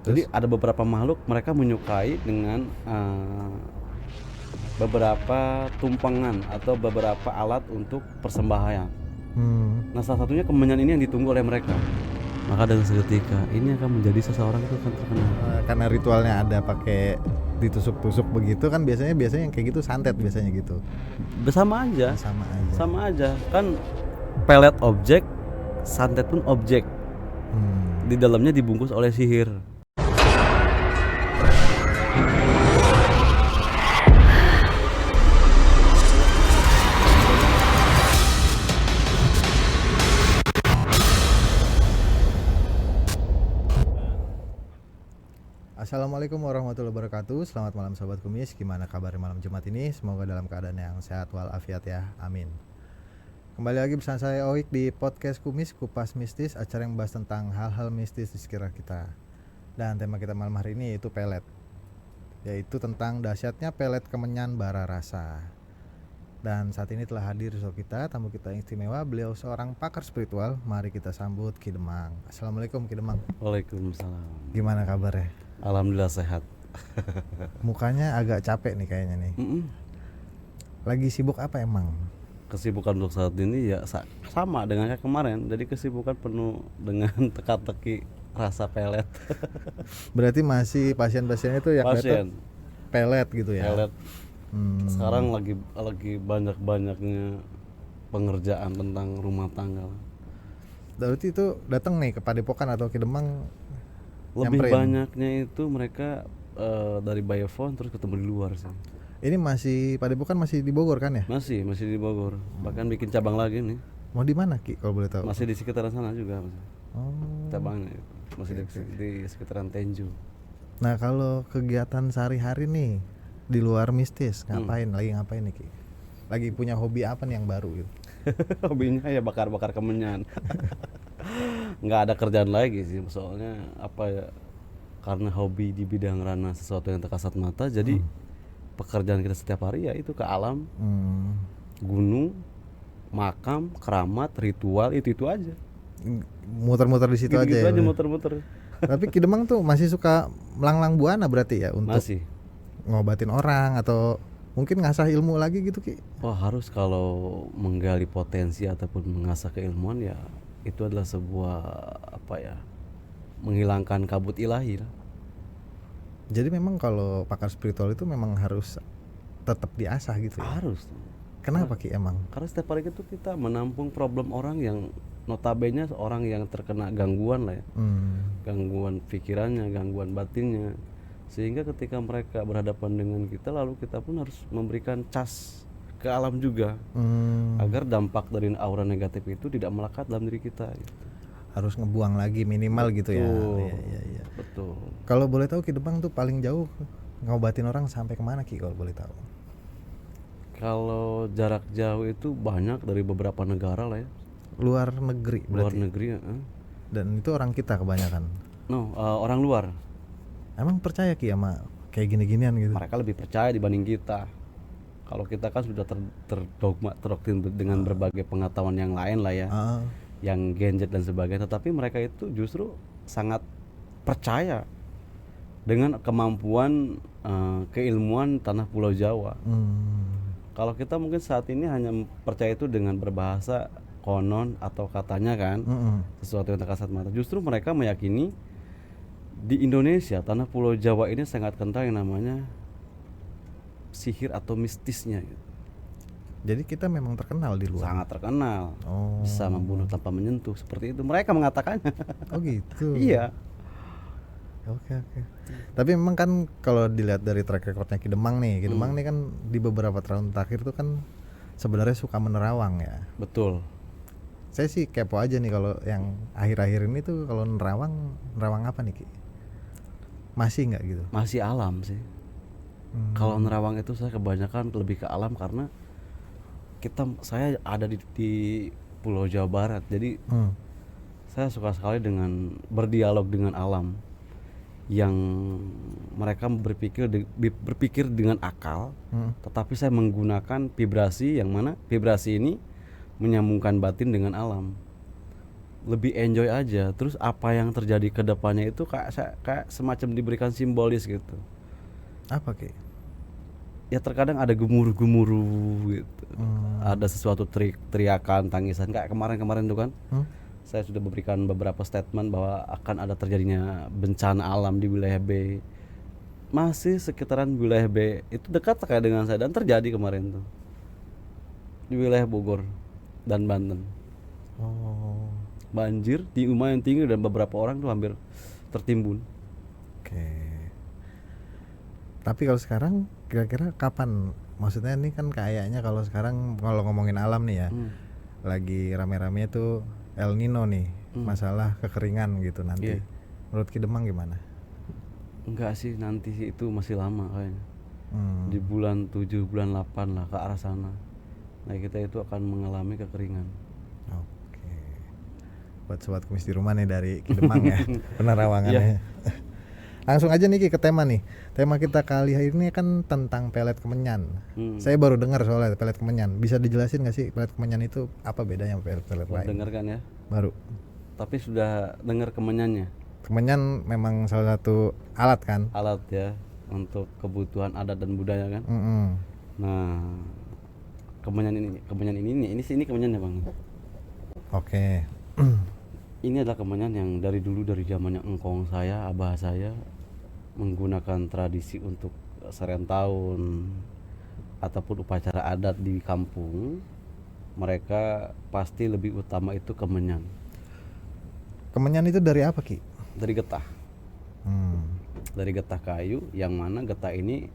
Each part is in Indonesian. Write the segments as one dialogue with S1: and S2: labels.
S1: Jadi ada beberapa makhluk mereka menyukai dengan beberapa tumpangan atau beberapa alat untuk persembahan. Nah salah satunya kemenyan ini yang ditunggu oleh mereka. Maka dengan seketika ini akan menjadi seseorang itu akan terkenal.
S2: Karena ritualnya ada pakai ditusuk-tusuk begitu kan, biasanya yang kayak gitu santet biasanya gitu.
S1: Sama aja.
S2: Sama aja.
S1: Kan pelet objek, santet pun objek. Di dalamnya dibungkus oleh sihir.
S2: Assalamualaikum warahmatullahi wabarakatuh. Selamat malam Sobat Kumis. Gimana kabarnya malam Jumat ini? Semoga dalam keadaan yang sehat walafiat ya. Amin. Kembali lagi bersama saya Oik di podcast Kumis Kupas Mistis, acara yang membahas tentang hal-hal mistis di sekitar kita. Dan tema kita malam hari ini yaitu pelet, yaitu tentang dahsyatnya pelet kemenyan bara rasa. Dan saat ini telah hadir di kita tamu kita yang istimewa. Beliau seorang pakar spiritual. Mari kita sambut Ki Demang. Assalamualaikum Ki Demang.
S1: Waalaikumsalam.
S2: Gimana kabarnya?
S1: Alhamdulillah sehat.
S2: Mukanya agak capek nih kayaknya nih. Lagi sibuk apa emang?
S1: Kesibukan untuk saat ini ya sama dengan kayak kemarin. Jadi kesibukan penuh dengan teka-teki rasa pelet.
S2: Berarti masih pasien-pasiennya itu yang
S1: Pasien
S2: pelet gitu ya?
S1: pelet. Sekarang lagi banyak-banyaknya pengerjaan tentang rumah tangga.
S2: Berarti itu datang nih ke Padepokan atau Ki Demang?
S1: Lebih banyaknya itu mereka dari Bayefon terus ketemu di luar sih.
S2: Ini masih Padepokan masih di Bogor kan ya?
S1: Masih di Bogor. Bahkan bikin cabang lagi nih.
S2: Mau di mana Ki kalau boleh tahu?
S1: Masih di sekitaran sana juga.
S2: Oh.
S1: Cabangnya itu. Masih di sekitaran Tenju.
S2: Nah, kalau kegiatan sehari-hari nih di luar mistis, ngapain? Lagi ngapain nih Ki? Lagi punya hobi apa nih yang baru gitu?
S1: Hobinya ya bakar-bakar kemenyan. Nggak ada kerjaan lagi sih, soalnya apa ya, karena hobi di bidang ranah sesuatu yang tak kasat mata, jadi pekerjaan kita setiap hari ya itu ke alam, gunung, makam, keramat, ritual, itu aja.
S2: Muter-muter di situ
S1: Gitu
S2: aja.
S1: Aja muter-muter.
S2: Tapi Ki Demang tuh masih suka melanglang buana berarti ya untuk
S1: Masih.
S2: ngobatin orang atau mungkin ngasah ilmu lagi gitu Ki?
S1: Wah, harus kalau menggali potensi ataupun mengasah keilmuan ya itu adalah sebuah apa ya, menghilangkan kabut ilahi lah.
S2: Jadi memang kalau pakar spiritual itu memang harus tetap diasah gitu ya?
S1: Harus.
S2: Kenapa Ki emang?
S1: Karena setiap hari itu kita menampung problem orang yang notabene orang yang terkena gangguan lah ya. Gangguan pikirannya, gangguan batinnya. Sehingga ketika mereka berhadapan dengan kita, lalu kita pun harus memberikan cas ke alam juga, agar dampak dari aura negatif itu tidak melekat dalam diri kita gitu.
S2: Harus ngebuang lagi minimal gitu ya. Iya.
S1: Betul.
S2: Kalau boleh tahu Ki Demang tuh paling jauh ngobatin orang sampai kemana Ki kalau boleh tahu?
S1: Kalau jarak jauh itu banyak dari beberapa negara lah ya.
S2: Luar negeri berarti?
S1: Luar negeri ya.
S2: Dan itu orang kita kebanyakan?
S1: Orang luar.
S2: Emang percaya Ki sama kayak gini-ginian gitu?
S1: Mereka lebih percaya dibanding kita. Kalau kita kan sudah terdoktrin dengan berbagai pengetahuan yang lain lah ya, yang gadget dan sebagainya. Tetapi mereka itu justru sangat percaya dengan kemampuan keilmuan tanah Pulau Jawa. Kalau kita mungkin saat ini hanya percaya itu dengan berbahasa konon atau katanya kan, sesuatu yang tak kasat mata. Justru mereka meyakini di Indonesia tanah Pulau Jawa ini sangat kental yang namanya sihir atau mistisnya gitu.
S2: Jadi kita memang terkenal di luar?
S1: Sangat terkenal. Bisa membunuh tanpa menyentuh, seperti itu mereka mengatakannya.
S2: Oh gitu.
S1: Iya.
S2: Oke. Tapi memang kan kalau dilihat dari track recordnya Ki Demang nih, Ki Demang nih kan di beberapa tahun terakhir tuh kan sebenarnya suka menerawang ya.
S1: Betul.
S2: Saya sih kepo aja nih kalau yang akhir-akhir ini tuh kalau nerawang apa nih Ki? Masih nggak gitu?
S1: Masih alam sih. Kalau nerawang itu saya kebanyakan lebih ke alam karena saya ada di Pulau Jawa Barat, jadi saya suka sekali dengan berdialog dengan alam yang mereka berpikir dengan akal, tetapi saya menggunakan vibrasi yang mana vibrasi ini menyambungkan batin dengan alam. lebih enjoy aja. Terus apa yang terjadi ke depannya itu kayak semacam diberikan simbolis gitu.
S2: Apa Ki?
S1: Ya terkadang ada gemuruh-gemuruh gitu. Ada sesuatu teriakan, tangisan kayak kemarin-kemarin tuh kan. Saya sudah memberikan beberapa statement bahwa akan ada terjadinya bencana alam di wilayah B. Masih sekitaran wilayah B itu dekat kayak dengan saya dan terjadi kemarin tuh di wilayah Bogor dan Banten. Banjir di lumayan tinggi dan beberapa orang tuh hampir tertimbun.
S2: Oke. Tapi kalau sekarang kira-kira kapan? Maksudnya ini kan kayaknya kalau sekarang kalau ngomongin alam nih ya, lagi rame-rame tuh El Nino nih, masalah kekeringan gitu nanti. Menurut Ki Demang gimana?
S1: Enggak sih, nanti sih itu masih lama kayaknya. Di bulan 7, bulan 8 lah ke arah sana. Nah kita itu akan mengalami kekeringan.
S2: Oke. Buat sobat kumis di rumah nih dari Ki Demang ya, penerawangannya. Langsung aja nih Ki ke tema nih. Tema kita kali ini kan tentang pelet kemenyan. Saya baru dengar soalnya pelet kemenyan. Bisa dijelasin nggak sih pelet kemenyan itu apa bedanya sama pelet lain?
S1: Dengar kan ya?
S2: Baru.
S1: Tapi sudah dengar kemenyannya?
S2: Kemenyan memang salah satu alat kan?
S1: Alat ya untuk kebutuhan adat dan budaya kan. Nah kemenyan ini kemenyannya bang.
S2: Oke.
S1: Ini adalah kemenyan yang dari dulu, dari zamannya engkong saya, abah saya menggunakan tradisi untuk serentahun ataupun upacara adat di kampung. Mereka pasti lebih utama itu kemenyan.
S2: Kemenyan itu dari apa Ki?
S1: Dari getah. Dari getah kayu, yang mana getah ini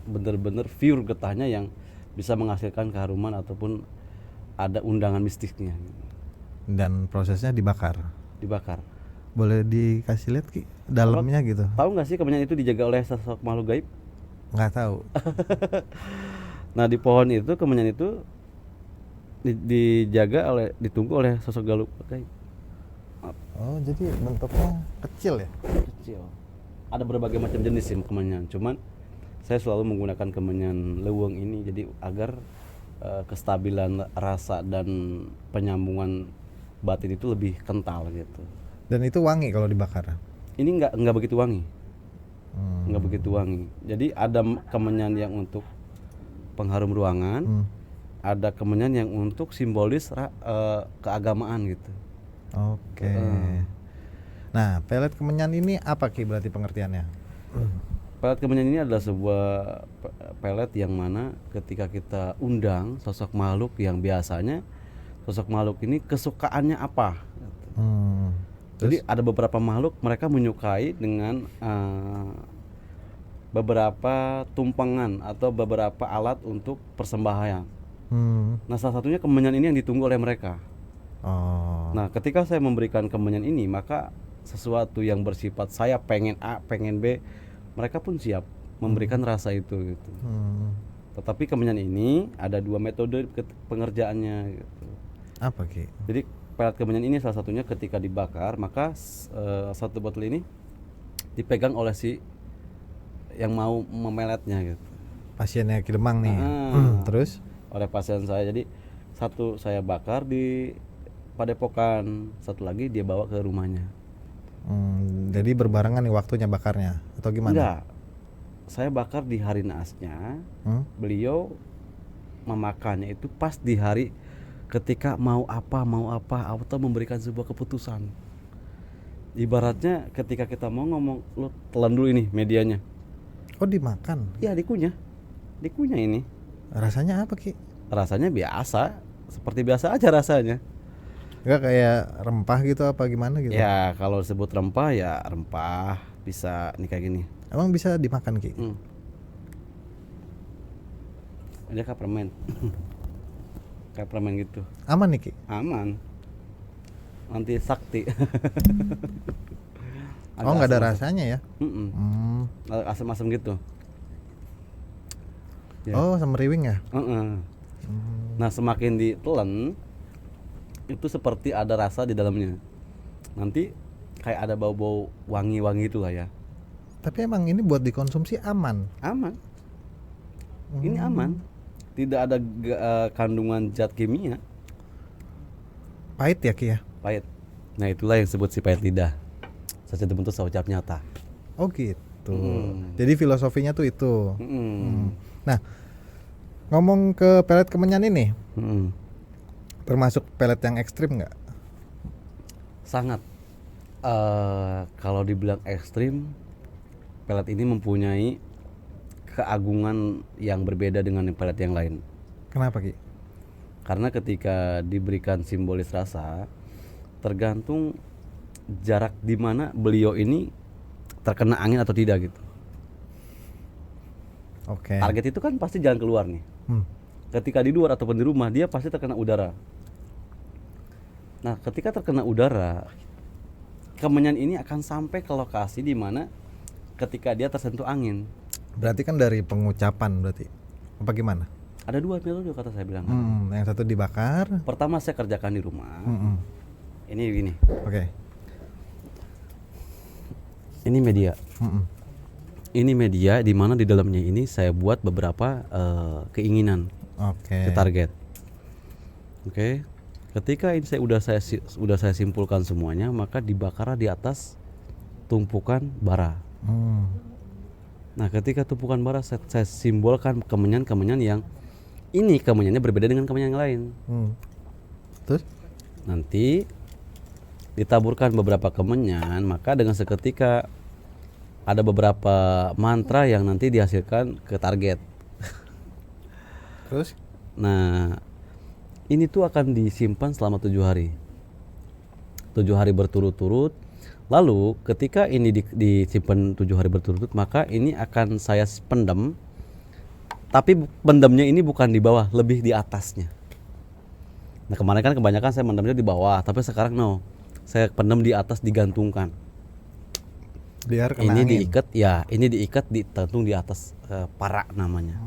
S1: benar-benar pure getahnya yang bisa menghasilkan keharuman ataupun ada undangan mistisnya.
S2: Dan prosesnya dibakar. Boleh dikasih lihat Ki dalamnya gitu?
S1: Tahu nggak sih kemenyan itu dijaga oleh sosok makhluk gaib?
S2: Nggak tahu.
S1: Nah di pohon itu kemenyan itu ditunggu oleh sosok makhluk gaib.
S2: Oh jadi bentuknya kecil ya?
S1: Kecil. Ada berbagai macam jenis sih kemenyan. Cuman saya selalu menggunakan kemenyan leweng ini jadi agar kestabilan rasa dan penyambungan batin itu lebih kental gitu.
S2: Dan itu wangi kalau dibakar?
S1: Ini nggak begitu wangi. Nggak begitu wangi. Jadi ada kemenyan yang untuk pengharum ruangan, ada kemenyan yang untuk simbolis keagamaan gitu.
S2: Oke. Nah, pelet kemenyan ini apa Ki berarti pengertiannya?
S1: Pelet kemenyan ini adalah sebuah pelet yang mana ketika kita undang sosok makhluk yang biasanya sosok makhluk ini kesukaannya apa. Jadi ada beberapa makhluk mereka menyukai dengan beberapa tumpangan atau beberapa alat untuk persembahan. Nah salah satunya kemenyan ini yang ditunggu oleh mereka. Nah ketika saya memberikan kemenyan ini, maka sesuatu yang bersifat saya pengen A, pengen B, mereka pun siap memberikan rasa itu gitu. Tetapi kemenyan ini ada 2 metode pengerjaannya gitu.
S2: Apa Ki?
S1: Jadi pelet kemenyan ini salah satunya ketika dibakar, maka satu botol ini dipegang oleh si yang mau memeletnya gitu.
S2: Pasiennya Ki Demang nih. Terus?
S1: Oleh pasien saya. Jadi satu saya bakar di padepokan, satu lagi dia bawa ke rumahnya.
S2: Jadi berbarengan nih waktunya bakarnya atau gimana?
S1: Enggak. Saya bakar di hari naasnya. Beliau memakannya itu pas di hari ketika mau apa atau memberikan sebuah keputusan. Ibaratnya ketika kita mau ngomong, lu telan dulu ini medianya.
S2: Oh dimakan?
S1: Iya dikunyah ini.
S2: Rasanya apa Ki?
S1: Rasanya biasa, seperti biasa aja rasanya.
S2: Enggak kayak rempah gitu apa gimana gitu?
S1: Ya kalau disebut rempah ya rempah, bisa nih kayak gini.
S2: Emang bisa dimakan Ki?
S1: Dia kayak permen. Kayak permen gitu.
S2: Aman nih Ki?
S1: Aman. Nanti sakti.
S2: Oh nggak ada rasanya ya?
S1: Asam-asam gitu.
S2: Ya. Oh semeriwing ya?
S1: Nah semakin ditelan itu seperti ada rasa di dalamnya. Nanti kayak ada bau-bau wangi-wangi itulah ya.
S2: Tapi emang ini buat dikonsumsi aman?
S1: Aman. Ini aman. Tidak ada kandungan zat kimia.
S2: Pahit ya Ki ya?
S1: pahit. Nah itulah yang disebut si pahit lidah. Saja bentuk saucap nyata.
S2: Oh gitu. Jadi filosofinya tuh itu. Nah, ngomong ke pelet kemenyan ini, termasuk pelet yang ekstrim nggak?
S1: Sangat. Kalau dibilang ekstrim, pelet ini mempunyai keagungan yang berbeda dengan pelet yang lain.
S2: Kenapa Ki?
S1: Karena ketika diberikan simbolis rasa, tergantung jarak di mana beliau ini terkena angin atau tidak gitu.
S2: Oke.
S1: Target itu kan pasti jalan keluar nih. Ketika di luar ataupun di rumah dia pasti terkena udara. Nah, ketika terkena udara, kemenyan ini akan sampai ke lokasi di mana ketika dia tersentuh angin.
S2: Berarti kan dari pengucapan berarti. Apa gimana?
S1: Ada dua metode kata saya bilang.
S2: Yang satu dibakar.
S1: Pertama saya kerjakan di rumah. Ini gini.
S2: Oke.
S1: Ini media. Ini media di mana di dalamnya ini saya buat beberapa keinginan.
S2: Oke.
S1: Target. Oke. Ketika ini udah saya simpulkan semuanya, maka dibakar di atas tumpukan bara. Nah, ketika tumpukan bara saya simbolkan kemenyan-kemenyan yang ini kemenyannya berbeda dengan kemenyan yang lain.
S2: Terus
S1: nanti ditaburkan beberapa kemenyan, maka dengan seketika ada beberapa mantra yang nanti dihasilkan ke target.
S2: Terus?
S1: Nah, ini tuh akan disimpan selama 7 hari. 7 hari berturut-turut. Lalu ketika ini disimpan 7 hari berturut-turut, maka ini akan saya pendam. Tapi pendamnya ini bukan di bawah, lebih di atasnya. Nah, kemarin kan kebanyakan saya pendamnya di bawah, tapi sekarang no. Saya pendam di atas, digantungkan.
S2: Biar kena
S1: ini
S2: angin.
S1: diikat ditentung di atas parak namanya.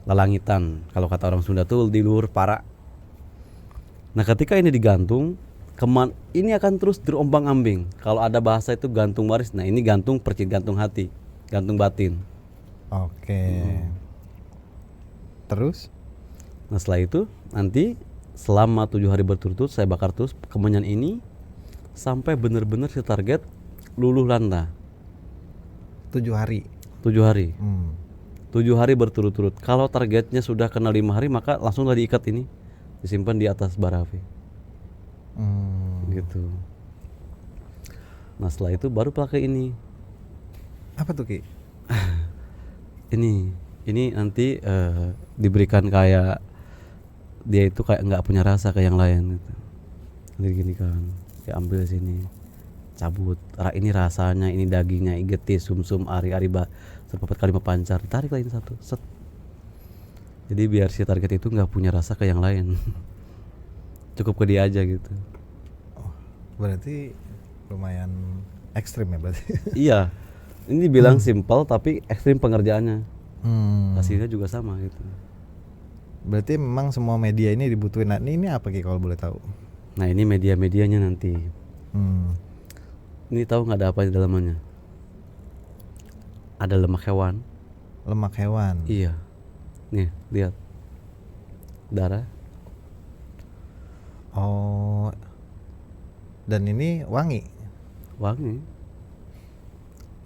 S1: Lalangitan kalau kata orang Sunda tuh di luhur parak. Nah, ketika ini digantung, ini akan terus terombang-ambing. Kalau ada bahasa itu gantung waris. Nah, ini gantung percit, gantung hati, gantung batin.
S2: Oke. Terus?
S1: Nah, setelah itu nanti selama 7 hari berturut-turut saya bakar terus kemenyan ini sampai benar-benar si target luluh lantah.
S2: 7 hari.
S1: 7 hari. 7 hari berturut-turut. Kalau targetnya sudah kena 5 hari, maka langsunglah diikat ini, disimpan di atas bara api. Gitu. Nah, setelah itu baru pakai ini.
S2: Apa tuh Ki?
S1: Ini nanti diberikan kayak dia itu kayak nggak punya rasa kayak yang lain gitu. Jadi gini kan, diambil sini, cabut. Ini rasanya, ini dagingnya, igeti, sumsum, ari-ari, seperempat kali pancar, tarik lagi satu, set. Jadi biar si target itu nggak punya rasa ke yang lain. Cukup ke dia aja gitu.
S2: Oh, berarti lumayan ekstrim ya berarti.
S1: Iya, ini dibilang simpel tapi ekstrim pengerjaannya. Hasilnya juga sama gitu.
S2: Berarti memang semua media ini dibutuhin. Nah, ini apa Ki kalau boleh tahu?
S1: Nah, ini media-medianya nanti. Ini tahu nggak ada apa di dalamnya? Ada lemak hewan.
S2: Lemak hewan.
S1: Iya. Nih, lihat. Darah.
S2: Oh. Dan ini wangi.
S1: Wangi.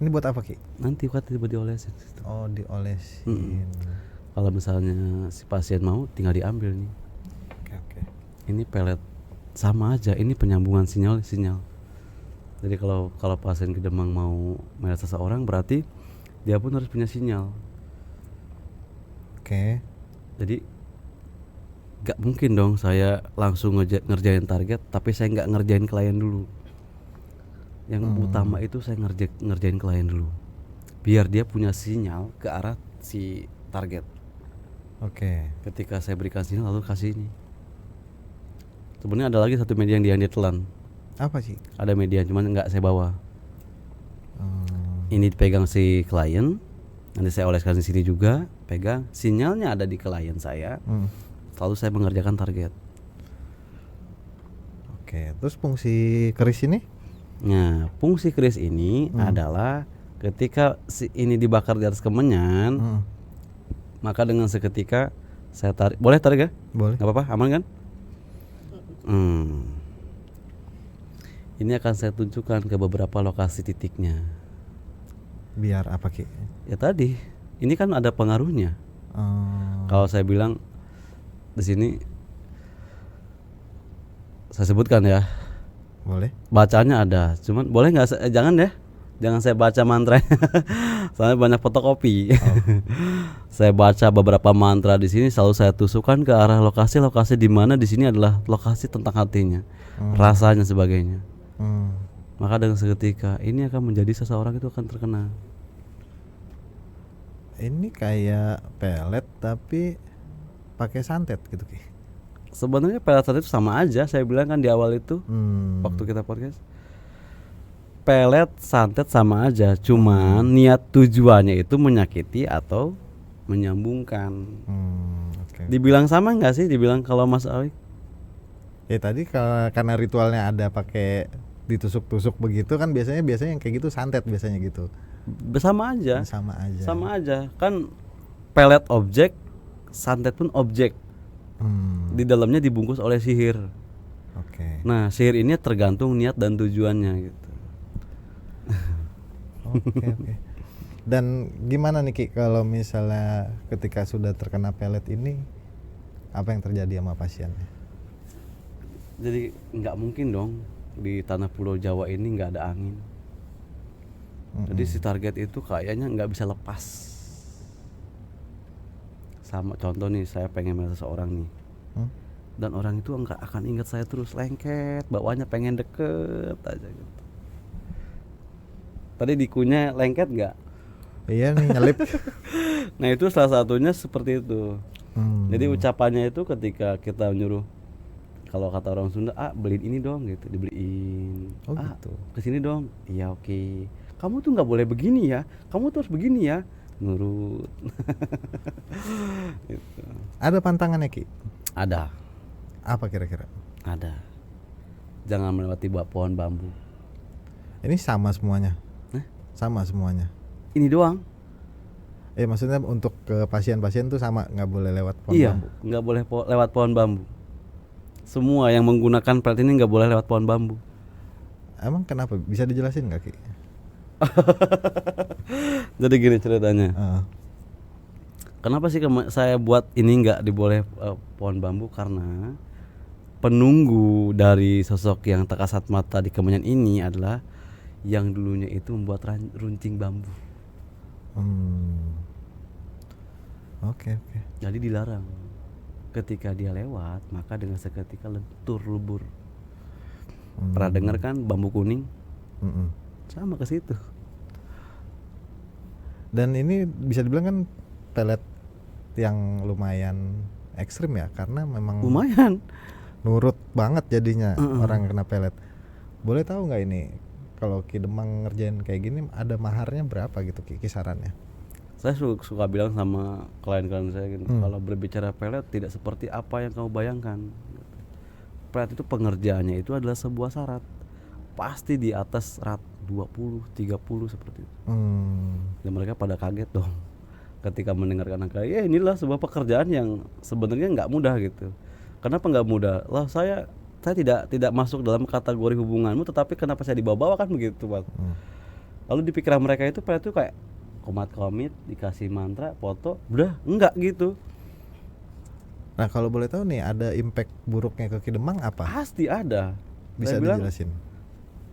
S2: Ini buat apa Ki?
S1: Nanti tiba diolesin.
S2: Oh, diolesin.
S1: Kalau misalnya si pasien mau, tinggal diambil nih.
S2: Oke.
S1: Ini pelet sama aja. Ini penyambungan sinyal. Jadi kalau pasien kedemang mau melihat seseorang, berarti dia pun harus punya sinyal.
S2: Oke.
S1: Jadi gak mungkin dong saya langsung ngerjain target, tapi saya nggak ngerjain klien dulu. Yang utama itu saya ngerjain klien dulu, biar dia punya sinyal ke arah si target.
S2: Oke.
S1: Ketika saya berikan sinyal, lalu kasih ini. Sebenarnya ada lagi satu media yang dia telan.
S2: Apa sih?
S1: Ada media, cuman nggak saya bawa. Ini dipegang si klien, nanti saya oleskan di sini juga, pegang. Sinyalnya ada di klien saya. Lalu saya mengerjakan target.
S2: Oke. Terus fungsi keris ini?
S1: Nah, fungsi keris ini adalah ketika ini dibakar di atas kemenyan, maka dengan seketika saya tarik. Boleh tarik ya?
S2: Boleh.
S1: Gak apa-apa, aman kan? Ini akan saya tunjukkan ke beberapa lokasi titiknya.
S2: Biar apa Ki?
S1: Ya tadi, ini kan ada pengaruhnya. Kalau saya bilang di sini, saya sebutkan ya.
S2: Boleh?
S1: Bacanya ada, cuman boleh nggak? Jangan ya, jangan saya baca mantra. Soalnya banyak fotokopi. Saya baca beberapa mantra di sini, selalu saya tusukkan ke arah lokasi-lokasi di mana di sini adalah lokasi tentang hatinya, rasanya sebagainya. Maka dengan seketika ini akan menjadi seseorang itu akan terkena.
S2: Ini kayak pelet tapi pakai santet gitu Ki.
S1: Sebenarnya pelet santet itu sama aja. Saya bilang kan di awal itu waktu kita podcast, pelet santet sama aja, cuman niat tujuannya itu menyakiti atau menyambungkan.
S2: Okay.
S1: Dibilang sama nggak sih? Dibilang kalau Mas Awik?
S2: Ya tadi karena ritualnya ada pakai ditusuk-tusuk begitu kan, biasanya yang kayak gitu santet biasanya gitu.
S1: Sama aja.
S2: Sama aja.
S1: Kan pelet objek, santet pun objek. Di dalamnya dibungkus oleh sihir.
S2: Oke.
S1: Nah, sihir ini tergantung niat dan tujuannya gitu.
S2: Oke. Dan gimana nih Ki kalau misalnya ketika sudah terkena pelet ini, apa yang terjadi sama pasiennya?
S1: Jadi nggak mungkin dong di tanah Pulau Jawa ini nggak ada angin. Jadi si target itu kayaknya nggak bisa lepas. Sama contoh nih, saya pengen melihat seseorang nih, dan orang itu nggak akan ingat saya terus, lengket, bawaannya pengen deket aja gitu. Tadi dikunya lengket nggak?
S2: Iya nih, nyelip.
S1: Nah itu salah satunya seperti itu. Jadi ucapannya itu ketika kita nyuruh, kalau kata orang Sunda, beliin ini dong gitu, dibeliin.
S2: Gitu.
S1: Kesini dong, iya oke. Kamu tuh nggak boleh begini ya, kamu tuh harus begini ya, nurut. Gitu.
S2: Ada pantangannya Ki?
S1: Ada.
S2: Apa kira-kira?
S1: Ada. Jangan melewati pohon bambu.
S2: Ini sama semuanya? Sama semuanya?
S1: Ini doang.
S2: Maksudnya untuk ke pasien-pasien tuh sama, nggak boleh lewat pohon bambu?
S1: Iya, nggak boleh lewat pohon bambu. Semua yang menggunakan pelet ini nggak boleh lewat pohon bambu.
S2: Emang kenapa? Bisa dijelasin nggak Ki?
S1: Jadi gini ceritanya. Kenapa sih saya buat ini nggak diboleh pohon bambu? Karena penunggu dari sosok yang tak kasat mata di Kemenyan ini adalah yang dulunya itu membuat runcing bambu.
S2: Oke.
S1: Jadi dilarang. Ketika dia lewat, maka dengan seketika lentur lebur. Pernah dengar kan bambu kuning? Sama ke situ.
S2: Dan ini bisa dibilang kan pelet yang lumayan ekstrim ya, karena memang
S1: lumayan
S2: nurut banget jadinya orang kena pelet. Boleh tahu nggak ini kalau Ki Demang ngerjain kayak gini ada maharnya berapa gitu Ki, kisarannya?
S1: Saya suka bilang sama klien-klien saya gini, kalau berbicara pelet tidak seperti apa yang kamu bayangkan. Pelet itu pengerjaannya itu adalah sebuah syarat. Pasti di atas 20, 30 seperti itu. Dan mereka pada kaget dong ketika mendengarkan angka. Ya inilah sebuah pekerjaan yang sebenarnya nggak mudah gitu. Kenapa nggak mudah? Lah saya tidak masuk dalam kategori hubunganmu, tetapi kenapa saya dibawa-bawa kan begitu Pak. Lalu di pikiran mereka itu pelet itu kayak komit dikasih mantra, foto, udah enggak gitu.
S2: Nah kalau boleh tahu nih, ada impact buruknya ke Ki Demang apa?
S1: Pasti ada.
S2: Bisa dijelasin?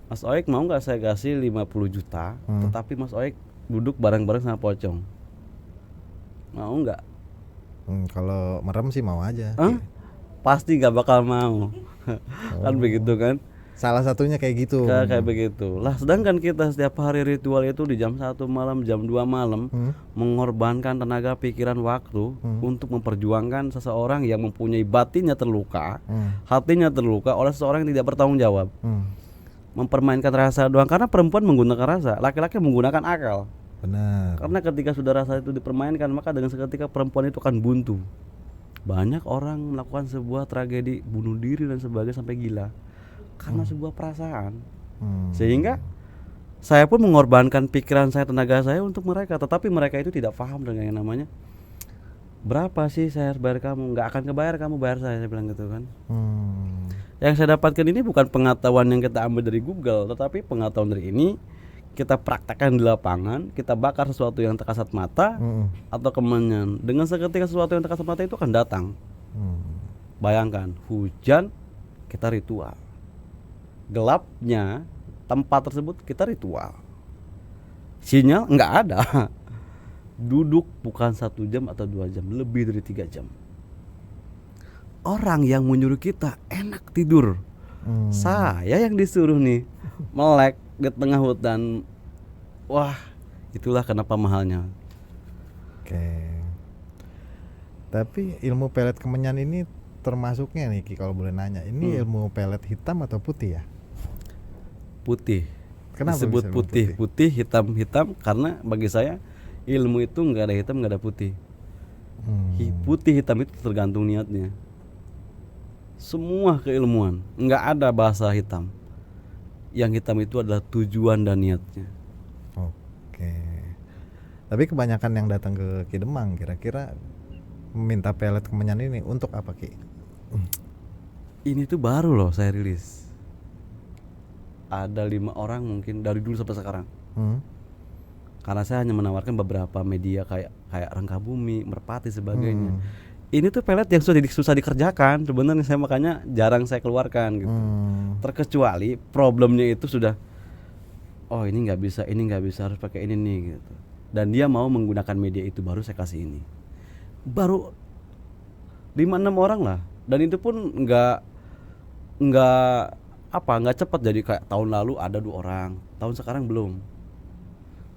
S1: Mas Oik mau nggak saya kasih 50 juta, tetapi Mas Oik duduk bareng-bareng sama pocong, mau nggak?
S2: Kalau merem sih mau aja.
S1: Pasti nggak bakal mau. Kan begitu kan?
S2: Salah satunya kayak gitu.
S1: Kayak begitu. Lah sedangkan kita setiap hari ritual itu di jam 1 malam, jam 2 malam mengorbankan tenaga, pikiran, waktu untuk memperjuangkan seseorang yang mempunyai batinnya terluka, hatinya terluka oleh seseorang yang tidak bertanggung jawab. Mempermainkan rasa doang, karena perempuan menggunakan rasa, laki-laki menggunakan akal.
S2: Benar.
S1: Karena ketika sudah rasa itu dipermainkan, maka dengan seketika perempuan itu akan buntu. Banyak orang melakukan sebuah tragedi bunuh diri dan sebagainya sampai gila karena sebuah perasaan. Sehingga saya pun mengorbankan pikiran saya, tenaga saya untuk mereka, tetapi mereka itu tidak paham dengan yang namanya berapa sih saya harus bayar kamu? Nggak akan kebayar, kamu bayar saya bilang gitu kan. Yang saya dapatkan ini bukan pengetahuan yang kita ambil dari Google, tetapi pengetahuan dari ini kita praktekkan di lapangan, kita bakar sesuatu yang terkasat mata atau kemenyan. Dengan seketika sesuatu yang terkasat mata itu akan datang. Bayangkan, hujan kita ritual, gelapnya tempat tersebut kita ritual, sinyal nggak ada, duduk bukan 1 jam atau 2 jam, lebih dari 3 jam. Orang yang menyuruh kita enak tidur, saya yang disuruh nih melek di tengah hutan. Wah, itulah kenapa mahalnya.
S2: Oke. Tapi ilmu pelet kemenyan ini termasuknya nih Ki, kalau boleh nanya, ini ilmu pelet hitam atau putih ya?
S1: Putih.
S2: Kenapa
S1: disebut
S2: bisa
S1: putih, hitam karena bagi saya ilmu itu nggak ada hitam, nggak ada putih. Putih hitam itu tergantung niatnya. Semua keilmuan nggak ada bahasa hitam. Yang hitam itu adalah tujuan dan niatnya.
S2: Oke. Tapi kebanyakan yang datang ke Ki Demang kira-kira meminta pelet kemenyan ini untuk apa Ki?
S1: Ini tuh baru loh saya rilis. Ada 5 orang mungkin dari dulu sampai sekarang. Karena saya hanya menawarkan beberapa media kayak Rangkabumi, Merpati sebagainya. Ini tuh pelet yang susah dikerjakan sebenarnya, saya makanya jarang saya keluarkan gitu. Terkecuali problemnya itu sudah, oh ini nggak bisa, harus pakai ini nih gitu. Dan dia mau menggunakan media itu, baru saya kasih ini. Baru 5-6 orang lah, dan itu pun nggak cepat. Jadi kayak tahun lalu ada 2 orang, tahun sekarang belum.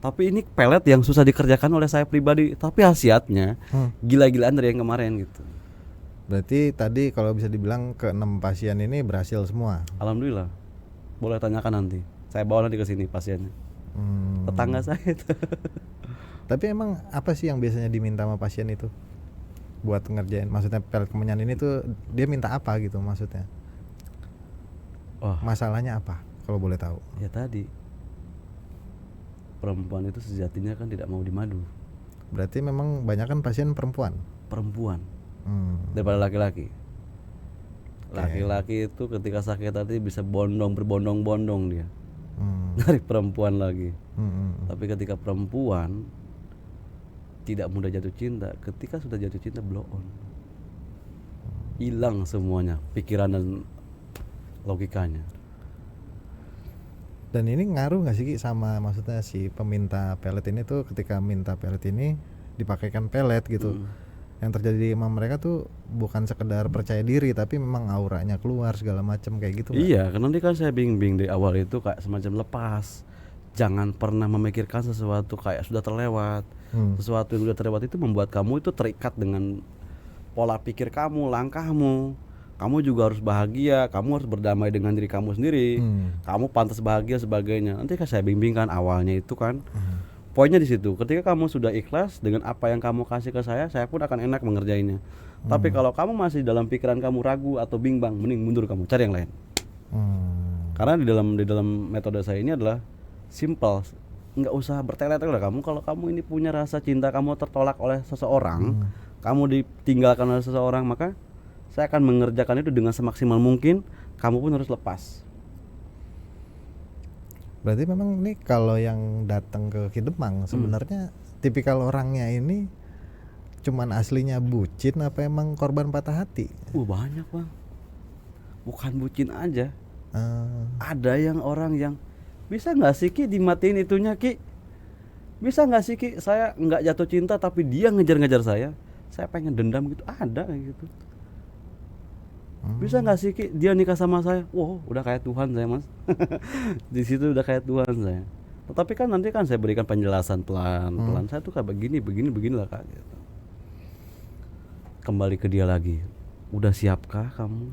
S1: Tapi ini pelet yang susah dikerjakan oleh saya pribadi, tapi khasiatnya gila-gilaan dari yang kemarin gitu.
S2: Berarti tadi kalau bisa dibilang ke-6 pasien ini berhasil semua.
S1: Alhamdulillah. Boleh tanyakan nanti, saya bawa nanti ke sini pasiennya. Tetangga saya itu.
S2: Tapi emang apa sih yang biasanya diminta sama pasien itu buat ngerjain? Maksudnya pelet kemenyan ini tuh dia minta apa gitu maksudnya? Masalahnya apa kalau boleh tahu?
S1: Ya tadi, perempuan itu sejatinya kan tidak mau dimadu.
S2: Berarti memang banyak kan pasien perempuan daripada
S1: laki-laki. Laki-laki itu ketika sakit hati bisa berbondong-bondong dia dari perempuan lagi. Tapi ketika perempuan tidak mudah jatuh cinta, ketika sudah jatuh cinta blow on, hilang semuanya, pikiran dan logikanya.
S2: Dan ini ngaruh nggak sih Ki sama maksudnya si peminta pelet ini tuh ketika minta pelet ini dipakaikan pelet gitu, yang terjadi sama mereka tuh bukan sekedar percaya diri tapi memang auranya keluar segala macam kayak gitu gak?
S1: Iya, karena nanti kan saya bimbing dari awal itu kayak semacam lepas, jangan pernah memikirkan sesuatu kayak sudah terlewat. Sesuatu yang sudah terlewat itu membuat kamu itu terikat dengan pola pikir kamu, langkahmu. Kamu juga harus bahagia, kamu harus berdamai dengan diri kamu sendiri. Kamu pantas bahagia sebagainya. Nanti kan saya bimbingkan awalnya itu kan. Poinnya di situ. Ketika kamu sudah ikhlas dengan apa yang kamu kasih ke saya pun akan enak mengerjainnya. Tapi kalau kamu masih dalam pikiran kamu ragu atau bimbang, mending mundur, kamu cari yang lain. Karena di dalam metode saya ini adalah simple. Nggak usah bertele-tele kamu. Kalau kamu ini punya rasa cinta, kamu tertolak oleh seseorang, kamu ditinggalkan oleh seseorang, maka saya akan mengerjakan itu dengan semaksimal mungkin. Kamu pun harus lepas.
S2: Berarti memang nih kalau yang datang ke Ki Demang sebenarnya tipikal orangnya ini cuman aslinya bucin apa emang korban patah hati?
S1: Banyak bang. Bukan bucin aja. Ada yang orang yang bisa nggak sih Ki dimatiin itunya Ki? Bisa nggak sih Ki saya nggak jatuh cinta tapi dia ngejar-ngejar saya pengen dendam gitu. Ada kayak gitu. Bisa nggak sih Ki dia nikah sama saya? Wow, udah kayak Tuhan saya mas. Di situ udah kayak Tuhan saya. Tetapi kan nanti kan saya berikan penjelasan pelan-pelan. Saya tuh kayak beginilah kak. Gitu. Kembali ke dia lagi. Udah siapkah kamu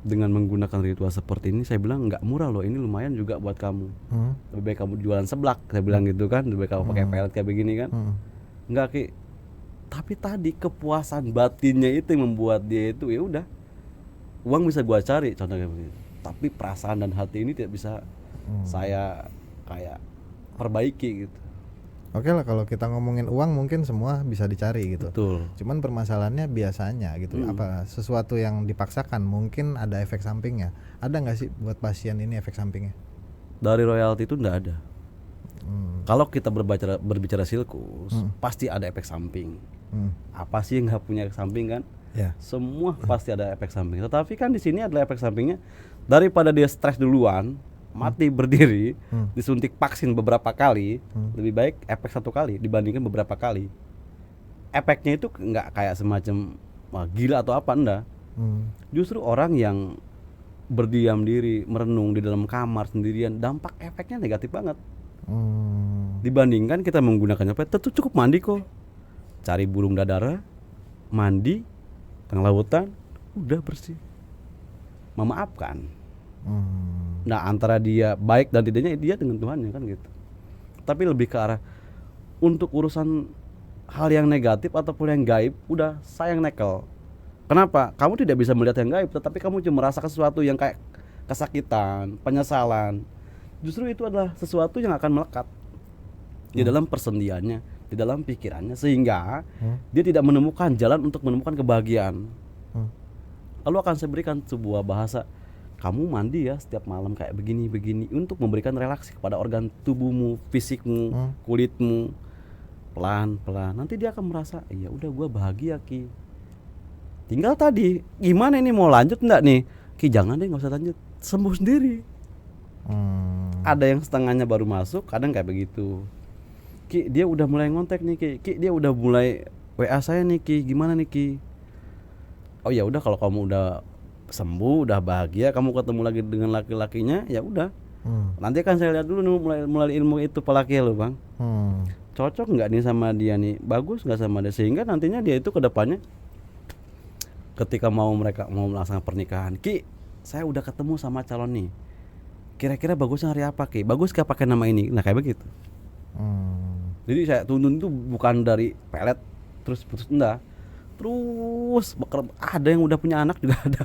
S1: dengan menggunakan ritual seperti ini? Saya bilang nggak murah loh. Ini lumayan juga buat kamu. Lebih baik kamu jualan seblak. Saya bilang gitu kan. Lebih baik kamu pakai pelet kayak begini kan. Nggak Ki. Tapi tadi kepuasan batinnya itu yang membuat dia itu ya udah. Uang bisa gua cari contohnya begitu, tapi perasaan dan hati ini tidak bisa saya kayak perbaiki gitu.
S2: Oke lah, kalau kita ngomongin uang mungkin semua bisa dicari gitu.
S1: Betul.
S2: Cuman permasalahannya biasanya gitu, apa sesuatu yang dipaksakan mungkin ada efek sampingnya. Ada nggak sih buat pasien ini efek sampingnya?
S1: Dari royalti itu enggak ada. Kalau kita berbicara silkus, pasti ada efek samping. Apa sih yang nggak punya efek samping kan?
S2: Ya.
S1: Semua pasti ada efek samping. Tetapi kan di sini adalah efek sampingnya, daripada dia stres duluan, mati berdiri, disuntik vaksin beberapa kali, lebih baik efek satu kali dibandingkan beberapa kali. Efeknya itu nggak kayak semacam gila atau apa, enggak. Justru orang yang berdiam diri, merenung di dalam kamar sendirian, dampak efeknya negatif banget. Dibandingkan kita menggunakannya itu cukup mandi kok, cari burung dadara, mandi tengah lautan, udah bersih, memaafkan. Nah, antara dia baik dan tidaknya dia dengan Tuhannya kan gitu. Tapi lebih ke arah untuk urusan hal yang negatif ataupun yang gaib, udah sayang nekel. Kenapa? Kamu tidak bisa melihat yang gaib, tetapi kamu cuma merasakan sesuatu yang kayak kesakitan, penyesalan. Justru itu adalah sesuatu yang akan melekat di dalam persendiannya, di dalam pikirannya, sehingga dia tidak menemukan jalan untuk menemukan kebahagiaan. Lalu akan saya berikan sebuah bahasa, kamu mandi ya setiap malam kayak begini-begini untuk memberikan relaksi kepada organ tubuhmu, fisikmu, kulitmu, pelan-pelan. Nanti dia akan merasa, ya udah gue bahagia Ki. Tinggal tadi, gimana ini mau lanjut enggak nih? Ki jangan deh, nggak usah lanjut, sembuh sendiri. Ada yang setengahnya baru masuk, kadang kayak begitu. Ki dia udah mulai ngontek nih Ki dia udah mulai WA saya nih Ki, gimana nih Ki? Oh ya udah, kalau kamu udah sembuh, udah bahagia, kamu ketemu lagi dengan laki-lakinya, ya udah. Nanti kan saya lihat dulu nih mulai ilmu itu pelaki lo Bang. Cocok nggak nih sama dia nih, bagus nggak sama dia, sehingga nantinya dia itu kedepannya ketika mereka mau melaksanakan pernikahan, Ki saya udah ketemu sama calon nih, kira-kira bagusnya hari apa Ki? Bagus gak pakai nama ini? Nah kayak begitu. Jadi saya tuntun itu bukan dari pelet terus putus, enggak. Terus ada yang udah punya anak juga ada.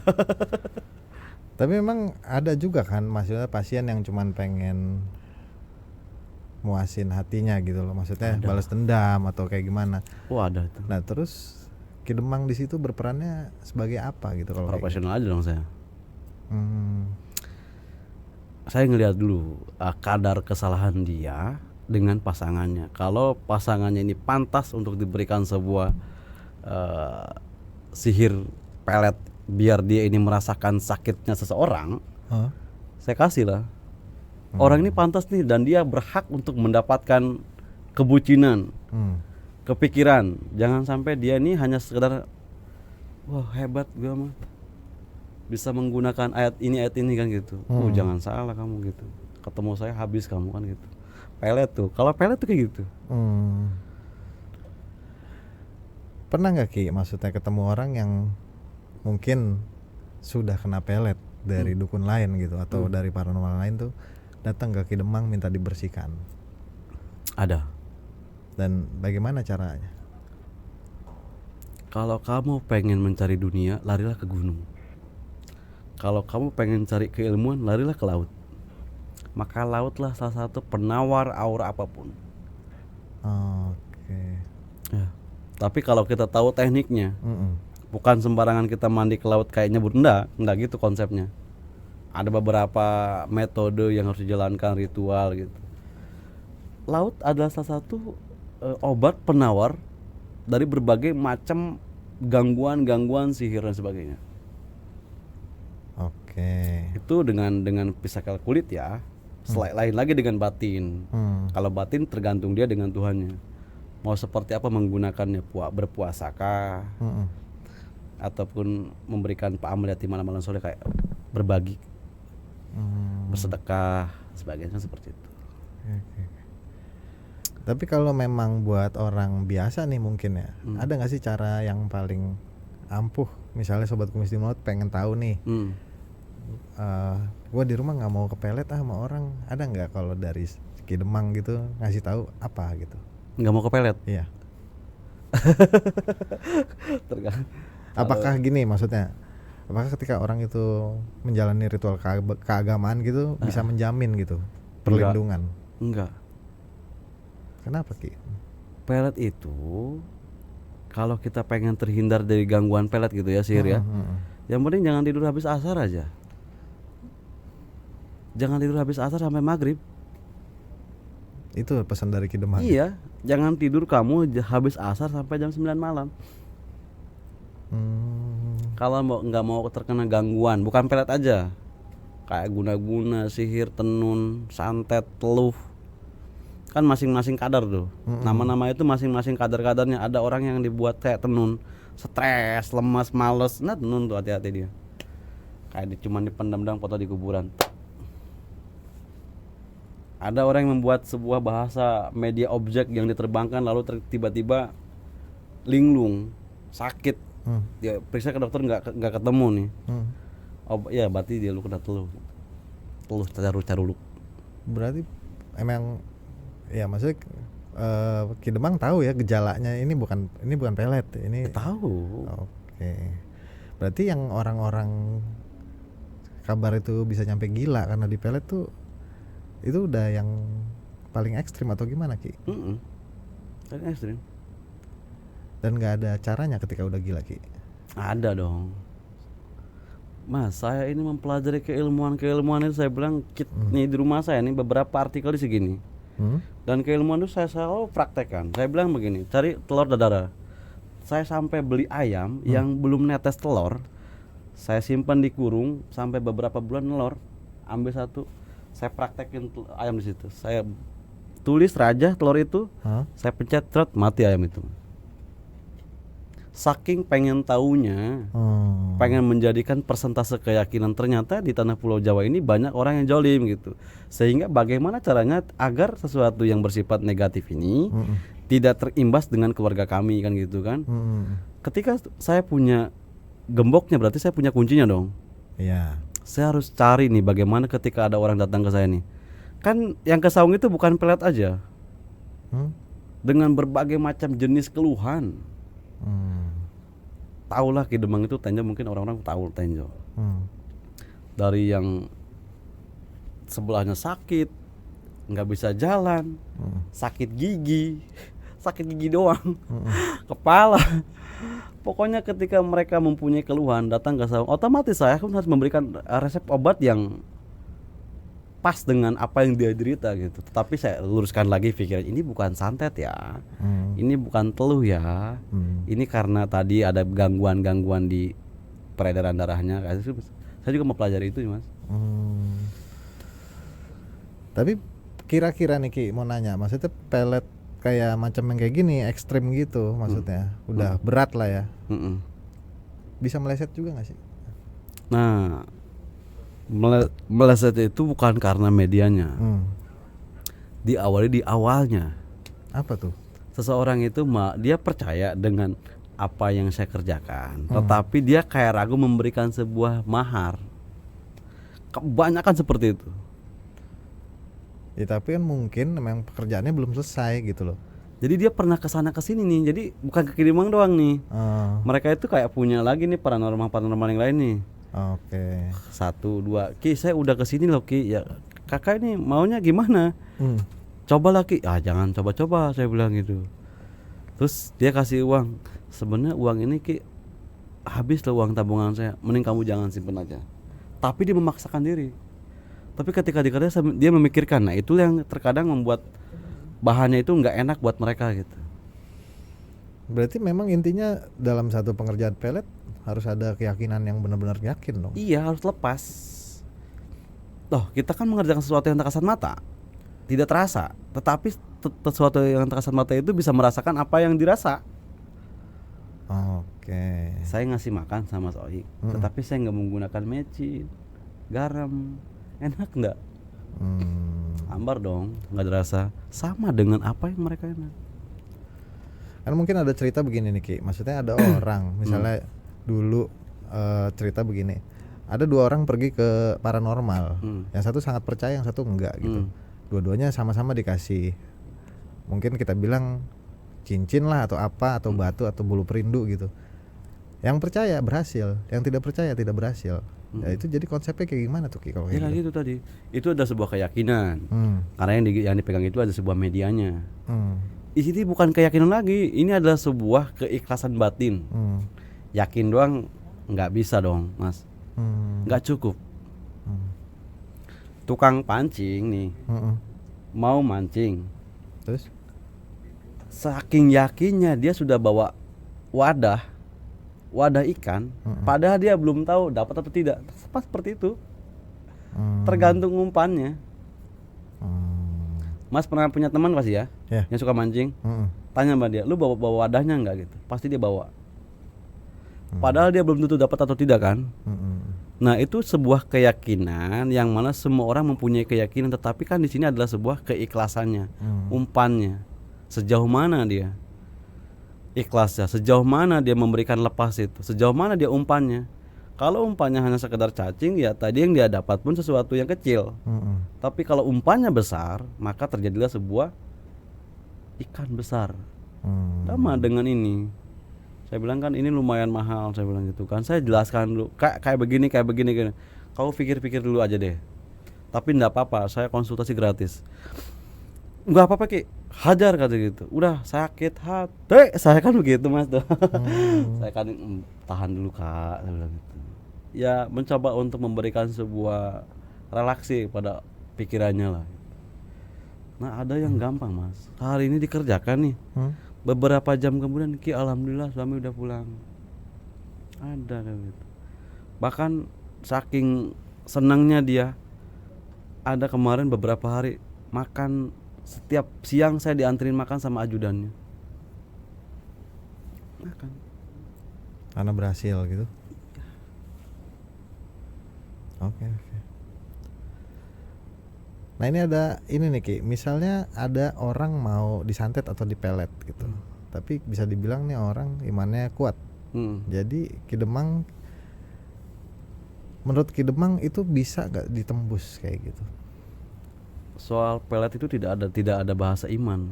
S2: Tapi memang ada juga kan, maksudnya pasien yang cuman pengen muasin hatinya gitu loh, maksudnya
S1: Ada.
S2: balas dendam atau kayak gimana.
S1: Oh ada itu.
S2: Nah terus Ki Demang di situ berperannya sebagai apa gitu kalau
S1: Profesional aja dong saya.
S2: Hmm.
S1: Saya ngelihat dulu kadar kesalahan dia dengan pasangannya. Kalau pasangannya ini pantas untuk diberikan sebuah sihir pelet biar dia ini merasakan sakitnya seseorang, saya kasih lah. Orang ini pantas nih dan dia berhak untuk mendapatkan kebucinan, kepikiran. Jangan sampai dia ini hanya sekedar wah hebat gue mah bisa menggunakan ayat ini kan gitu. Jangan salah kamu gitu. Ketemu saya habis kamu kan gitu. Pelet tuh. Kalau pelet tuh kayak gitu.
S2: Pernah nggak Ki, maksudnya ketemu orang yang mungkin sudah kena pelet dari dukun lain gitu atau dari paranormal lain tuh datang ke Ki Demang minta dibersihkan?
S1: Ada.
S2: Dan bagaimana caranya?
S1: Kalau kamu pengen mencari dunia, larilah ke gunung. Kalau kamu pengen cari keilmuan, larilah ke laut. Maka lautlah salah satu penawar aura apapun.
S2: Oke.
S1: Ya. Tapi kalau kita tahu tekniknya, bukan sembarangan kita mandi ke laut kayak nyebur, enggak gitu konsepnya. Ada beberapa metode yang harus dijalankan, ritual gitu. Laut adalah salah satu obat penawar dari berbagai macam gangguan sihir dan sebagainya.
S2: Oke.
S1: Itu dengan pisakel kulit ya. Lain lagi dengan batin. Kalau batin tergantung dia dengan Tuhannya. Mau seperti apa menggunakannya, berpuasakah, ataupun memberikan pa'amal yatim malam soleh kayak berbagi, bersedekah, sebagainya seperti itu.
S2: Oke. Tapi kalau memang buat orang biasa nih mungkin ya, ada nggak sih cara yang paling ampuh? Misalnya Sobat Kumis di Maut pengen tahu nih, gue di rumah nggak mau kepelet sama orang, ada nggak kalau dari Ki Demang gitu ngasih tahu apa gitu?
S1: Nggak mau kepelet?
S2: Iya. Apakah gini maksudnya? Apakah ketika orang itu menjalani ritual keagamaan gitu bisa menjamin gitu perlindungan?
S1: Enggak.
S2: Kenapa Ki?
S1: Pelet itu kalau kita pengen terhindar dari gangguan pelet gitu ya sihir ya, yang penting jangan tidur habis asar aja. Jangan tidur habis asar sampai maghrib.
S2: Itu pesan dari Ki Demang.
S1: Iya, jangan tidur kamu habis asar sampai jam 9 malam. Kalau nggak mau terkena gangguan, bukan pelet aja, kayak guna-guna, sihir, tenun, santet, teluh, kan masing-masing kadar tuh. Nama-nama itu masing-masing kadar-kadarnya. Ada orang yang dibuat kayak tenun, stres, lemas, males, nah tenun tuh hati-hati dia. Kayak cuman dipendam dang foto di kuburan. Ada orang yang membuat sebuah bahasa media objek yang diterbangkan lalu tiba-tiba linglung, sakit. Dia periksa ke dokter nggak ketemu nih. Ya berarti dia lu kena teluh caruluk.
S2: Berarti emang ya maksudnya Ki Demang tahu ya gejalanya ini bukan pelet, ini
S1: tahu.
S2: Oke. Berarti yang orang-orang kabar itu bisa nyampe gila karena di pelet tuh itu udah yang paling ekstrim atau gimana Ki?
S1: Paling ekstrim.
S2: Dan nggak ada caranya ketika udah gila Ki?
S1: Ada dong. Mas, saya ini mempelajari keilmuan itu, saya bilang nih di rumah saya nih beberapa artikel di segini. Dan keilmuan itu saya selalu praktekkan. Saya bilang begini, cari telur dadar. Saya sampai beli ayam yang belum netes telur, saya simpan di kurung sampai beberapa bulan nelor, ambil satu, saya praktekin ayam di situ. Saya tulis raja telur itu, saya pencet mati ayam itu. Saking pengen taunya, pengen menjadikan persentase keyakinan, ternyata di tanah Pulau Jawa ini banyak orang yang jolim gitu. Sehingga bagaimana caranya agar sesuatu yang bersifat negatif ini tidak terimbas dengan keluarga kami kan gitu kan. Ketika saya punya gemboknya berarti saya punya kuncinya dong.
S2: Iya.
S1: Saya harus cari nih bagaimana ketika ada orang datang ke saya nih. Kan yang ke saung itu bukan pelet aja. Dengan berbagai macam jenis keluhan. Taulah Ki Demang itu tenjo, mungkin orang-orang tahu tenjo. Dari yang sebelahnya sakit, nggak bisa jalan, sakit gigi doang, kepala. Pokoknya ketika mereka mempunyai keluhan datang ke saya, otomatis saya harus memberikan resep obat yang pas dengan apa yang dia derita gitu. Tetapi saya luruskan lagi pikiran, ini bukan santet ya, ini bukan teluh ya, ini karena tadi ada gangguan di peredaran darahnya. Saya juga mempelajari itu Mas.
S2: Tapi kira-kira nih Ki mau nanya, maksudnya pelet kayak macam yang kayak gini ekstrim gitu maksudnya, udah berat lah ya, bisa meleset juga nggak sih?
S1: Nah, meleset itu bukan karena medianya, diawali di awalnya.
S2: Apa tuh?
S1: Seseorang itu dia percaya dengan apa yang saya kerjakan, tetapi dia kayak ragu memberikan sebuah mahar. Kebanyakan seperti itu.
S2: Ya tapi kan mungkin memang pekerjaannya belum selesai gitu loh.
S1: Jadi dia pernah kesana kesini nih, jadi bukan ke Ki Demang doang nih. Mereka itu kayak punya lagi nih paranormal yang lain nih.
S2: Oke.
S1: 1, 2, Ki saya udah kesini loh Ki, ya kakak ini maunya gimana? Cobalah Ki, jangan coba-coba saya bilang gitu. Terus dia kasih uang, sebenarnya uang ini Ki habis loh uang tabungan saya, mending kamu jangan simpen aja. Tapi dia memaksakan diri. Tapi ketika dikasih dia memikirkan, nah itu yang terkadang membuat bahannya itu nggak enak buat mereka gitu.
S2: Berarti memang intinya dalam satu pengerjaan pelet harus ada keyakinan yang benar-benar yakin dong.
S1: Iya, harus lepas. Loh, kita kan mengerjakan sesuatu yang tak kasat mata, tidak terasa. Tetapi sesuatu yang tak kasat mata itu bisa merasakan apa yang dirasa.
S2: Oke.
S1: Saya ngasih makan sama Mas Oik, tetapi saya nggak menggunakan mecin, garam, enak nggak? Ambar dong, nggak terasa. Sama dengan apa yang mereka enak.
S2: Kan mungkin ada cerita begini nih Ki, maksudnya ada orang misalnya dulu cerita begini, ada 2 orang pergi ke paranormal, yang satu sangat percaya, yang satu enggak gitu. Dua-duanya sama-sama dikasih, mungkin kita bilang cincin lah atau apa, atau batu atau bulu perindu gitu. Yang percaya berhasil, yang tidak percaya tidak berhasil. Ya itu jadi konsepnya kayak gimana tuh Ki kalau
S1: Ya
S2: kayak
S1: kayak gitu tadi. Itu ada sebuah keyakinan. Karena yang dipegang itu ada sebuah medianya. Di sini bukan keyakinan lagi, ini adalah sebuah keikhlasan batin. Yakin doang nggak bisa dong, Mas. Nggak cukup. Tukang pancing nih, mau mancing.
S2: Terus?
S1: Saking yakinnya dia sudah bawa wadah ikan, padahal dia belum tahu dapat atau tidak. Pas seperti itu, tergantung umpannya. Mas pernah punya teman pasti ya, yang suka mancing. Tanya sama dia, lu bawa wadahnya nggak gitu? Pasti dia bawa. Padahal dia belum tentu dapat atau tidak kan. Nah itu sebuah keyakinan yang mana semua orang mempunyai keyakinan, tetapi kan di sini adalah sebuah keikhlasannya, umpannya. Sejauh mana dia ikhlasnya, sejauh mana dia memberikan lepas itu, sejauh mana dia umpannya. Kalau umpannya hanya sekedar cacing, ya tadi yang dia dapat pun sesuatu yang kecil. Tapi kalau umpannya besar, maka terjadilah sebuah ikan besar. Sama dengan ini, saya bilang kan ini lumayan mahal, saya bilang gitu kan. Saya jelaskan dulu, kayak begini. Kau pikir-pikir dulu aja deh. Tapi enggak apa-apa, saya konsultasi gratis. Enggak apa-apa Ki, hajar kata gitu. Udah sakit hati, saya kan begitu Mas tuh. Saya kan tahan dulu Kak, saya bilang gitu. Ya mencoba untuk memberikan sebuah relaksi pada pikirannya lah. Nah ada yang gampang Mas, hari ini dikerjakan nih, beberapa jam kemudian Ki alhamdulillah suami udah pulang. Ada kayak gitu. Bahkan saking senangnya dia, ada kemarin beberapa hari makan, setiap siang saya dianterin makan sama ajudannya. Makan.
S2: Karena berhasil gitu. Oke. Nah ini ada ini nih Ki, misalnya ada orang mau disantet atau dipelet gitu, tapi bisa dibilang nih orang imannya kuat. Jadi Ki Demang, menurut Ki Demang itu bisa gak ditembus kayak gitu?
S1: Soal pelet itu tidak ada bahasa iman.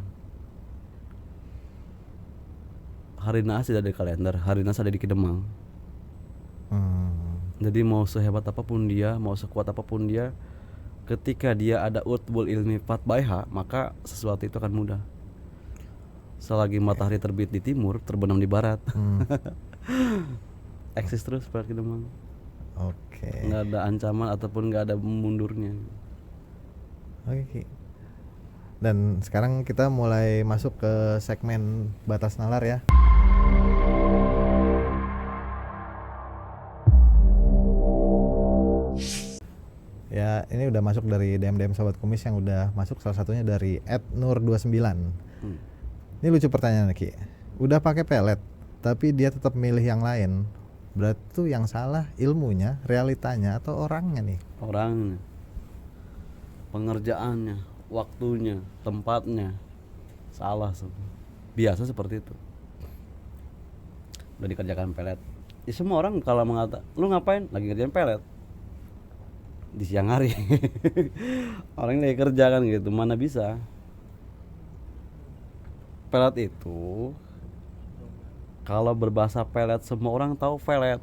S1: Hari Naas tidak ada di kalender, hari Naas ada di Ki Demang. Jadi mau sehebat apapun dia, mau sekuat apapun dia, ketika dia ada utbul ilmi fatbaiha, maka sesuatu itu akan mudah. Selagi matahari terbit di timur, terbenam di barat. Eksis terus pelet Ki Demang.
S2: Oke.
S1: Nggak ada ancaman ataupun nggak ada mundurnya.
S2: Oke. Dan sekarang kita mulai masuk ke segmen batas nalar ya. Ya ini udah masuk dari DM Sobat Kumis yang udah masuk, salah satunya dari @nur29. Ini lucu pertanyaan Ki. Udah pakai pelet tapi dia tetap milih yang lain, berarti tuh yang salah ilmunya, realitanya, atau orangnya nih?
S1: Orangnya, pengerjaannya, waktunya, tempatnya salah semua. Biasa seperti itu. Udah dikerjakan pelet. Ya semua orang kalau mengatakan, lu ngapain? Lagi ngerjain pelet di siang hari. Orang lagi kerja kan gitu, mana bisa. Pelet itu kalau berbahasa pelet, semua orang tahu pelet,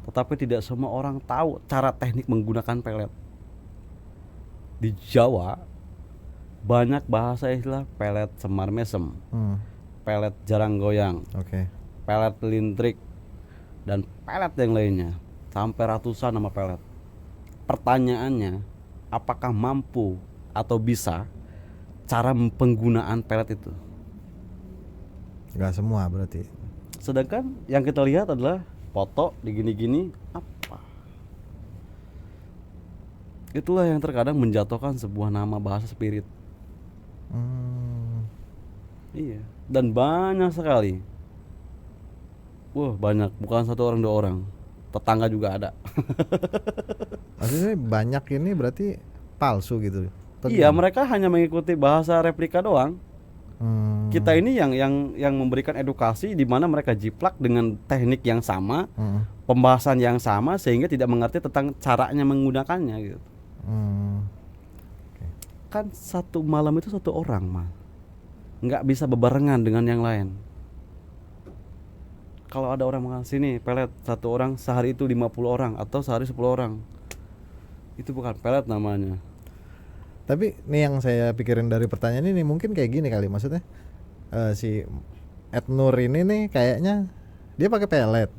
S1: tetapi tidak semua orang tahu cara teknik menggunakan pelet. Di Jawa banyak bahasa istilah pelet semar mesem, pelet jarang goyang, pelet lintrik, dan pelet yang lainnya. Sampai ratusan nama pelet. Pertanyaannya, apakah mampu atau bisa cara penggunaan pelet itu?
S2: Gak semua berarti.
S1: Sedangkan yang kita lihat adalah foto digini-gini apa? Itulah yang terkadang menjatuhkan sebuah nama bahasa spirit. Iya, dan banyak sekali. Wah banyak, bukan satu orang dua orang, tetangga juga ada.
S2: Maksudnya banyak ini berarti palsu gitu?
S1: Iya, mereka hanya mengikuti bahasa replika doang. Kita ini yang memberikan edukasi, di mana mereka jiplak dengan teknik yang sama, pembahasan yang sama, sehingga tidak mengerti tentang caranya menggunakannya gitu. Kan satu malam itu satu orang mah, nggak bisa bebarengan dengan yang lain. kalau ada orang makan sini pelet satu orang sehari itu 50 orang atau sehari 10 orang, itu bukan pelet namanya.
S2: Tapi nih yang saya pikirin dari pertanyaan ini mungkin kayak gini kali, maksudnya si Etnur ini nih kayaknya dia pakai pelet.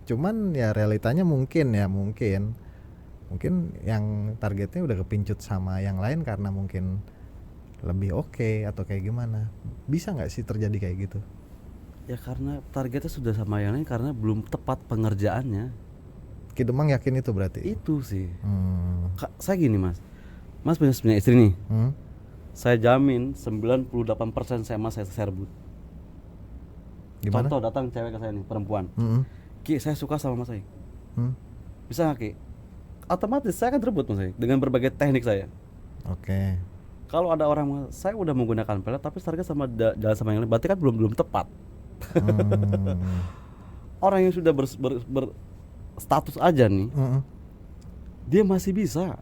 S2: Cuman ya realitanya mungkin yang targetnya udah kepincut sama yang lain karena mungkin lebih oke atau kayak gimana. Bisa nggak sih terjadi kayak gitu?
S1: Ya karena targetnya sudah sama yang lain karena belum tepat pengerjaannya.
S2: Ki Demang yakin itu berarti?
S1: Itu sih. Saya gini Mas punya istri nih. Saya jamin 98% saya serbu.
S2: Gimana?
S1: Contoh datang cewek ke saya nih, perempuan. Ki, saya suka sama Mas Aik. Bisa gak Ki? Otomatis saya akan rebut Mas Aik dengan berbagai teknik saya.
S2: Oke.
S1: Kalau ada orang saya udah menggunakan pelet tapi target sama jalan sama yang lain, berarti kan belum tepat. Orang yang sudah berstatus aja nih, dia masih bisa.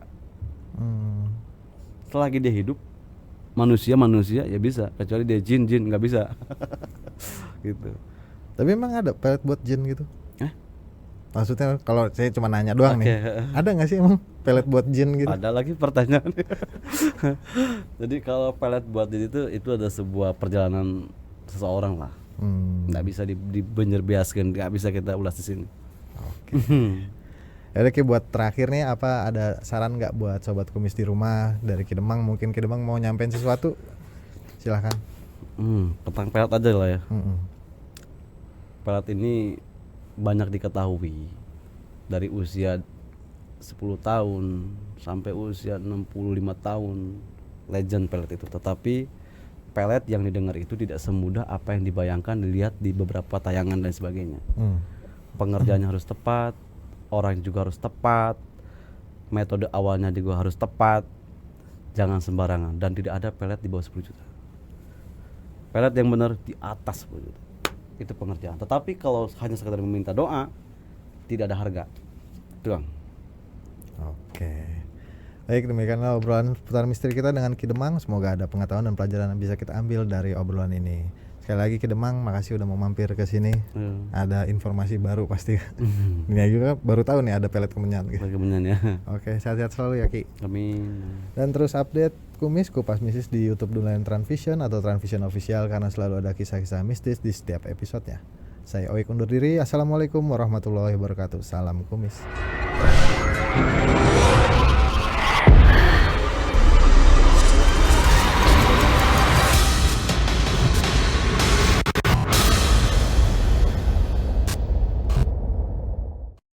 S1: Selagi dia hidup manusia ya bisa, kecuali dia jin nggak bisa. Gitu.
S2: Tapi emang ada pelet buat jin gitu? Maksudnya kalau saya cuma nanya doang nih, ada nggak sih emang pelet buat jin gitu?
S1: Ada lagi pertanyaan. Jadi kalau pelet buat jin itu ada sebuah perjalanan seseorang lah. Nggak bisa dibenjerbiaskan, nggak bisa kita ulas di sini.
S2: Oke. Jadi Ki, buat terakhir nih, apa ada saran nggak buat sobat kumis di rumah dari Ki Demang? Mungkin Ki Demang mau nyampein sesuatu, silahkan.
S1: Tentang pelet aja lah ya. Pelet ini banyak diketahui dari usia 10 tahun sampai usia 65 tahun, legend pelet itu. Tetapi pelet yang didengar itu tidak semudah apa yang dibayangkan, dilihat di beberapa tayangan dan sebagainya. Pengerjaannya harus tepat, orang juga harus tepat, metode awalnya juga harus tepat, jangan sembarangan, dan tidak ada pelet di bawah 10 juta. Pelet yang benar di atas 10 juta. Itu pengerjaan. Tetapi kalau hanya sekedar meminta doa, tidak ada harga. Doang.
S2: Oke. Baik, demikianlah obrolan seputar misteri kita dengan Ki Demang. Semoga ada pengetahuan dan pelajaran yang bisa kita ambil dari obrolan ini. Sekali lagi Ki Demang, makasih udah mau mampir ke sini. Ada informasi baru pasti. Ini juga baru tahu nih ada pelet kemenyan.
S1: Kemenyan ya.
S2: Oke, sehat-sehat selalu ya Ki.
S1: Amin.
S2: Dan terus update kumis kupas mistis di YouTube Dunia Transvision atau Transvision Official karena selalu ada kisah-kisah mistis di setiap episodenya. Saya Oik undur diri. Assalamualaikum warahmatullahi wabarakatuh. Salam kumis.